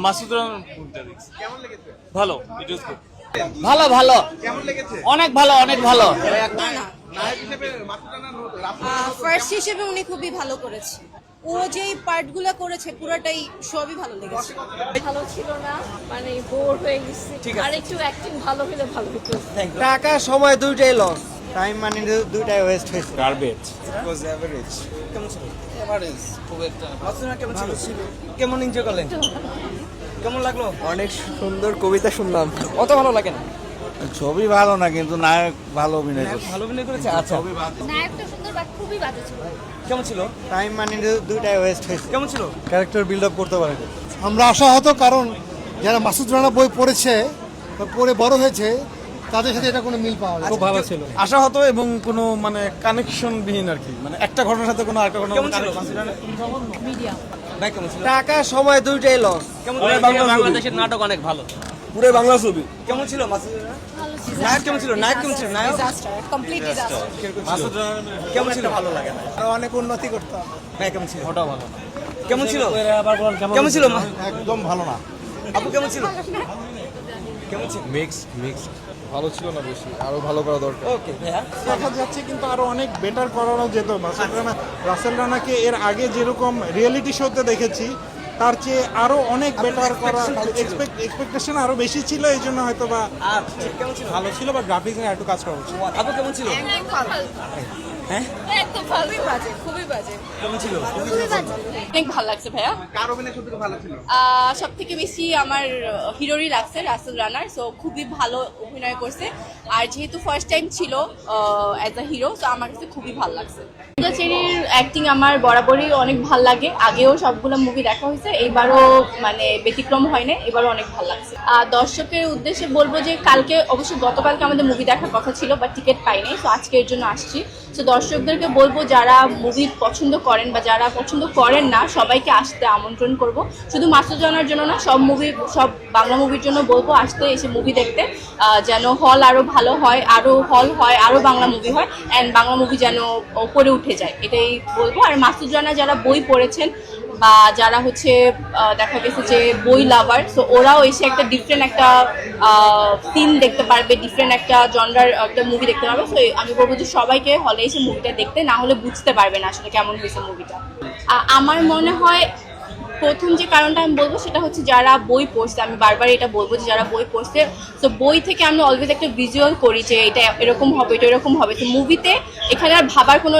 মাসুদ রানার মুভিটা দেখছি। কেমন লেগেছে? ভালো, ইট ওয়াজ গুড। ভালো ভালো, কেমন লেগেছে? অনেক ভালো, অনেক ভালো। নায়ক হিসেবে মাসুদ রানা ফার্স্ট হিসেবে উনি খুবই ভালো করেছে। ও যে পার্টগুলো করেছে পুরোটাই সবই ভালো লেগেছে। ভালো ছিল না, মানে বোর হয়ে গেছি। আর একটু অ্যাক্টিং ভালো হলে ভালো হতো। টাকা সময় দুইটাই লস, টাইম মানে দুইটাই ওয়েস্ট হয়েছে। গার্বেজ। ওয়াজ এভারেজ। কেমন ছিল? এভারেজ, খুব একটা। মাসুদরা কেমন ছিল? কেমন এনজয় করলেন? কেমন লাগলো? অনেক সুন্দর কবিতা শুনলাম। অত ভালো লাগে না? ছবি ভালো না, কিন্তু নায়ক ভালো অভিনয় করছে। ভালো অভিনয় করেছে। আচ্ছা, নায়কটা সুন্দর বাট খুবই বাজে ছিল। কেমন ছিল? টাইম মানে দুইটাই ওয়েস্ট হয়েছে। কেমন ছিল? ক্যারেক্টার বিল্ড আপ করতে পারে। আমরা আশাহত, কারণ যারা মাসুদ রানা বই পড়েছে বা পড়ে বড় হয়েছে তাদের সাথে এটা কোনো মিল পাওয়া যায়। খুব ভালো ছিল। আশা হতো এবং কোনো মানে কানেকশন বিহীন আর কি, মানে একটা ঘটনার সাথে কোনো আরেকটা ঘটনা। কেমন ছিল? মিডিয়াম। ভাই কেমন ছিল? টাকা সময় দুইটাই লস। কেমন ছিল? বাংলাদেশের নাটক অনেক ভালো। পুরো বাংলা ছবি। কেমন ছিল মাসুদ রানা? নায়ক কেমন ছিল? নায়ক কেমন ছিল? নায়ক কমপ্লিট ডিজাস্টার। কেমন ছিল? ভালো লাগে না। আরো অনেক উন্নতি করতে হবে। ভাই কেমন ছিল? ওটাও ভালো। কেমন ছিল? কেমন ছিল? একদম ভালো না। আপু কেমন ছিল? কেমন ছিল? মিক্স ভালো ছিল না, বেশি আরো ভালো করা দরকার। ওকে ভাইয়া। দেখা যাচ্ছে কিন্তু আরো অনেক বেটার করানো যেত। রাসেল রানাকে এর আগে যেরকম রিয়েলিটি শোতে দেখেছি তার চেয়ে আরো অনেক বেটার করা, এক্সপেকটেশন আরো বেশি ছিল, এই জন্য হয়তো বা আচ্ছা, কেমন ছিল? ভালো ছিল, বা গ্রাফিক্স নিয়ে একটু কাজ করা উচিত। আপু কেমন ছিল? হ্যাঁ, একদম ভালোই বাজে, খুবই বাজে। কেমন ছিল? অনেক ভালো লাগছে ভাইয়া। কার অভিনয় সত্যি ভালো ছিল? সব থেকে বেশি আমার হিরোরই লাগছে, রাসেল রানার। সো খুবই ভালো অভিনয় করছে, আর যেহেতু ফার্স্ট টাইম ছিল অ্যাজ আ হিরো, তো আমার কাছে খুবই ভালো লাগছে। চেরির অ্যাক্টিং আমার বরাবরই অনেক ভালো লাগে। আগেও সবগুলো মুভি দেখা হয়েছে, এইবারও মানে ব্যতিক্রম হয় না, এবারও অনেক ভালো লাগছে। দর্শকের উদ্দেশ্যে বলবো যে কালকে, অবশ্যই গতকালকে আমাদের মুভি দেখার কথা ছিল, বাট টিকিট পাইনি। সো আজকে এর জন্য আসছি। তো দর্শকদেরকে বলবো যারা মুভি পছন্দ করেন বা যারা পছন্দ করেন না, সবাইকে আসতে আমন্ত্রণ করব। শুধু মাসুদ রানার জন্য না, সব বাংলা মুভির জন্য বলবো আসতে, এসে মুভি দেখতে, যেন হল আরও ভালো হয়, আরও হল হয়, আরও বাংলা মুভি হয়, অ্যান্ড বাংলা মুভি যেন উপরে উঠে যায়, এটাই বলবো। আর মাসুদ রানা যারা বই পড়েছেন বা যারা হচ্ছে দেখা গেছে যে বই লাভার, সো ওরাও এসে একটা ডিফারেন্ট একটা সিন দেখতে পারবে, ডিফারেন্ট একটা জনরার একটা মুভি দেখতে পারবে। সো আমি বলবো যে সবাইকে হলে এসে মুভিটা দেখতে, না হলে বুঝতে পারবে না আসলে কেমন হয়েছে মুভিটা। আমার মনে হয় প্রথম যে কারণটা আমি বলবো সেটা হচ্ছে যারা বই পড়ছে, আমি বারবার এটা বলবো যে যারা বই পড়ছে, তো বই থেকে আমরা অলওয়েজ একটা ভিজুয়াল করি যে এটা এরকম হবে, এটা এরকম হবে। তো মুভিতে এখানে আর ভাবার কোনো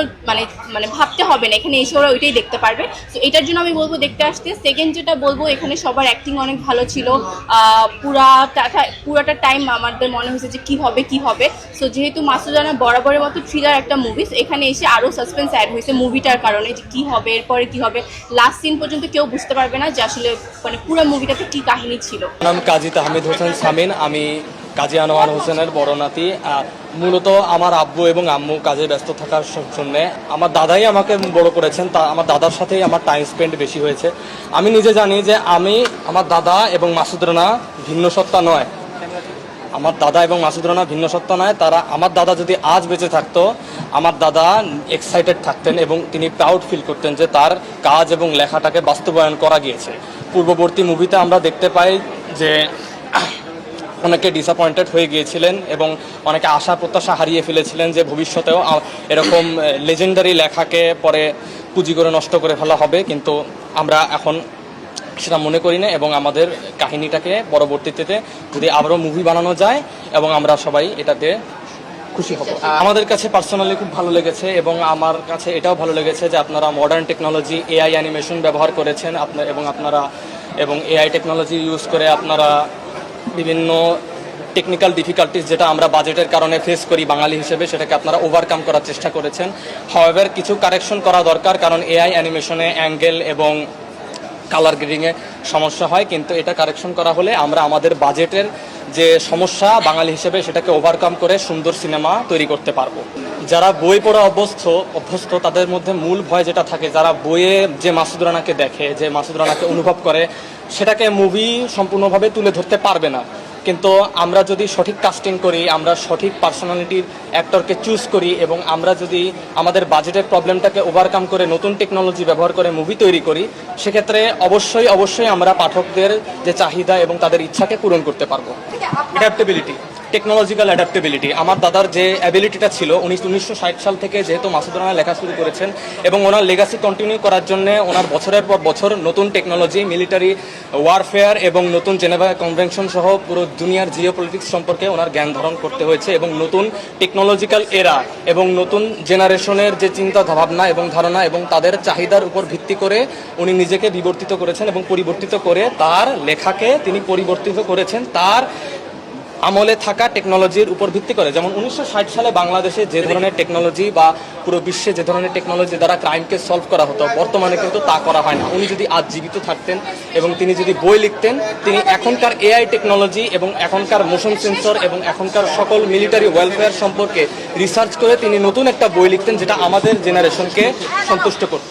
মানে ভাবতে হবে না, এখানে এসে ওরা ওইটাই দেখতে পারবে। তো এটার জন্য আমি বলবো দেখতে আসতে। সেকেন্ড যেটা বলবো, এখানে সবার অ্যাক্টিং অনেক ভালো ছিল। পুরাটা টাইম আমাদের মনে হয়েছে যে কি হবে। সো যেহেতু মাসুদ রানা বরাবরের মতো থ্রিলার একটা মুভি, এখানে এসে আরও সাসপেন্স অ্যাড হয়েছে মুভিটার কারণে, যে কী হবে এরপরে কী হবে, লাস্ট সিন পর্যন্ত কেউ বুঝতে পারবে না যে আসলে মানে পুরো মুভিটাতে কী কাহিনী ছিল। নাম কাজী তাহমিদ হোসেন সামিন, আমি কাজী আনোয়ার হোসেনের বড় নাতি। মূলত আমার আব্বু এবং আম্মু কাজে ব্যস্ত থাকার জন্য আমার দাদাই আমাকে বড় করেছেন, তা আমার দাদার সাথেই আমার টাইম স্পেন্ড বেশি হয়েছে। আমি নিজে জানি যে আমার দাদা এবং মাসুদ রানা ভিন্ন সত্তা নয়। আমার দাদা এবং মাসুদ রানা ভিন্ন সত্তা নয়। আমার দাদা যদি আজ বেঁচে থাকতো, আমার দাদা এক্সাইটেড থাকতেন এবং তিনি প্রাউড ফিল করতেন যে তার কাজ এবং লেখাটাকে বাস্তবায়ন করা গিয়েছে। পূর্ববর্তী মুভিতে আমরা দেখতে পাই যে অনেকে ডিসঅ্যাপয়েন্টেড হয়ে গিয়েছিলেন এবং অনেকে আশা প্রত্যাশা হারিয়ে ফেলেছিলেন যে ভবিষ্যতেও এরকম লেজেন্ডারি লেখাকে পরে পুঁজি করে নষ্ট করে ফেলা হবে, কিন্তু আমরা এখন সেটা মনে করি না এবং আমাদের কাহিনীটাকে পরবর্তীতে যদি আবারও মুভি বানানো যায় এবং আমরা সবাই এটাতে খুশি হব। আমাদের কাছে পার্সোনালি খুব ভালো লেগেছে এবং আমার কাছে এটাও ভালো লেগেছে যে আপনারা মডার্ন টেকনোলজি, এআই অ্যানিমেশন ব্যবহার করেছেন এবং এআই টেকনোলজি ইউজ করে আপনারা বিভিন্ন টেকনিক্যাল ডিফিকাল্টিস যেটা আমরা বাজেটের কারণে ফেস করি বাঙালি হিসেবে, সেটাকে আপনারা ওভারকাম করার চেষ্টা করেছেন। হাওয়েভার কিছু কারেকশন করা দরকার, কারণ এআই অ্যানিমেশনে অ্যাঙ্গেল এবং কালার গ্রেডিংয়ে সমস্যা হয়, কিন্তু এটা কারেকশন করা হলে আমরা আমাদের বাজেটের যে সমস্যা বাঙালি হিসেবে সেটাকে ওভারকাম করে সুন্দর সিনেমা তৈরি করতে পারবো। যারা বই পড়া অভ্যস্ত তাদের মধ্যে মূল ভয় যেটা থাকে, যারা বইয়ে যে মাসুদ রানাকে দেখে, যে মাসুদ রানাকে অনুভব করে, সেটাকে মুভি সম্পূর্ণভাবে তুলে ধরতে পারবে না। কিন্তু আমরা যদি সঠিক কাস্টিং করি, আমরা সঠিক পার্সোনালিটির অ্যাক্টরকে চুজ করি এবং আমরা যদি আমাদের বাজেটের প্রবলেমটাকে ওভারকাম করে নতুন টেকনোলজি ব্যবহার করে মুভি তৈরি করি, সেক্ষেত্রে অবশ্যই আমরা পাঠকদের যে চাহিদা এবং তাদের ইচ্ছাকে পূরণ করতে পারবো। অ্যাডাপ্টেবিলিটি, টেকনোলজিক্যাল অ্যাডাপ্টেবিলিটি, আমার দাদার যে অ্যাবিলিটিটা ছিল, 1960 সাল থেকে যেহেতু মাসুদ রানা লেখা শুরু করেছেন এবং ওনার লেগাসি কন্টিনিউ করার জন্য ওনার বছরের পর বছর নতুন টেকনোলজি, মিলিটারি ওয়ারফেয়ার এবং নতুন জেনেভা কনভেনশন সহ পুরো দুনিয়ার জিওপলিটিক্স সম্পর্কে ওনার জ্ঞান ধারণ করতে হয়েছে এবং নতুন টেকনোলজিক্যাল এরা এবং নতুন জেনারেশনের যে চিন্তা ভাবনা এবং ধারণা এবং তাদের চাহিদার উপর ভিত্তি করে উনি নিজেকে বিবর্তিত করেছেন এবং পরিবর্তিত করে তার লেখাকে তিনি পরিবর্তিত করেছেন তার আমলে থাকা টেকনোলজির উপর ভিত্তি করে। যেমন 1960 সালে বাংলাদেশে যে ধরনের টেকনোলজি বা পুরো বিশ্বে যে ধরনের টেকনোলজি দ্বারা ক্রাইমকে সলভ করা হতো, বর্তমানে কিন্তু তা করা হয় না। উনি যদি আজ জীবিত থাকতেন এবং তিনি যদি বই লিখতেন, তিনি এখনকার এআই টেকনোলজি এবং এখনকার মোশন সেন্সর এবং এখনকার সকল মিলিটারি ওয়েলফেয়ার সম্পর্কে রিসার্চ করে তিনি নতুন একটা বই লিখতেন যেটা আমাদের জেনারেশনকে সন্তুষ্ট করত।